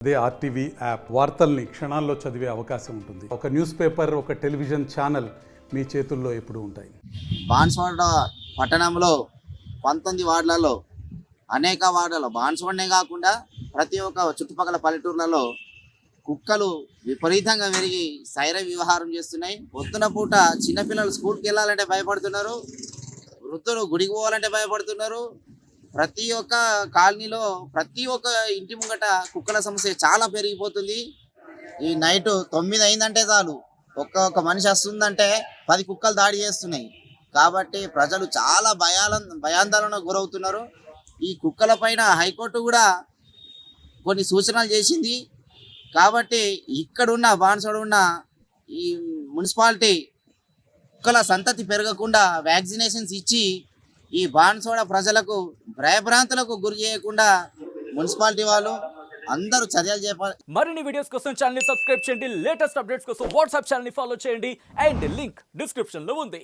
అదే RTV app వార్తల్ని క్షణాల్లో చదివే అవకాశం ఉంటుంది. ఒక న్యూస్ పేపర్, ఒక టెలివిజన్ ఛానల్ మీ చేతుల్లో ఎప్పుడూ ఉంటాయి. బాన్స్వాడ పట్టణంలో 19 వార్డులలో అనేక వార్డులలో బాన్స్వాడనే కాకుండా ప్రతి ఒక్క చుట్టుపక్కల పల్లెటూర్లలో కుక్కలు విపరీతంగా పెరిగి సైర వ్యవహారం చేస్తున్నాయి. పొద్దున పూట చిన్నపిల్లలు స్కూల్కి వెళ్ళాలంటే భయపడుతున్నారు, వృద్ధులు గుడికి పోవాలంటే భయపడుతున్నారు. ప్రతి ఒక్క కాలనీలో ప్రతి ఒక్క ఇంటి ముంగట కుక్కల సమస్య చాలా పెరిగిపోతుంది. ఈ నైట్ 9 అయిందంటే చాలు ఒక్క మనిషి వస్తుందంటే 10 కుక్కలు దాడి చేస్తున్నాయి. కాబట్టి ప్రజలు చాలా భయాందోళనకు గురవుతున్నారు. ఈ కుక్కల పైన హైకోర్టు కూడా కొన్ని సూచనలు చేసింది. కాబట్టి ఇక్కడున్న బాన్స్వాడ ఉన్న ఈ మున్సిపాలిటీ కుక్కల సంతతి పెరగకుండా వ్యాక్సినేషన్స్ ఇచ్చి ఈ బాన్స్వాడ ప్రజలకు భయభ్రాంతులకు గురి చేయకుండా మున్సిపాలిటీ వాళ్ళు అందరూ చర్యలు చేపట్టాలి. మరిన్ని వీడియోస్ కోసం ఛానల్ ని సబ్స్క్రైబ్ చేయండి. లేటెస్ట్ అప్డేట్స్ కోసం వాట్సాప్ ఛానల్ ని ఫాలో చేయండి. అండ్ లింక్ డిస్క్రిప్షన్ లో ఉంది.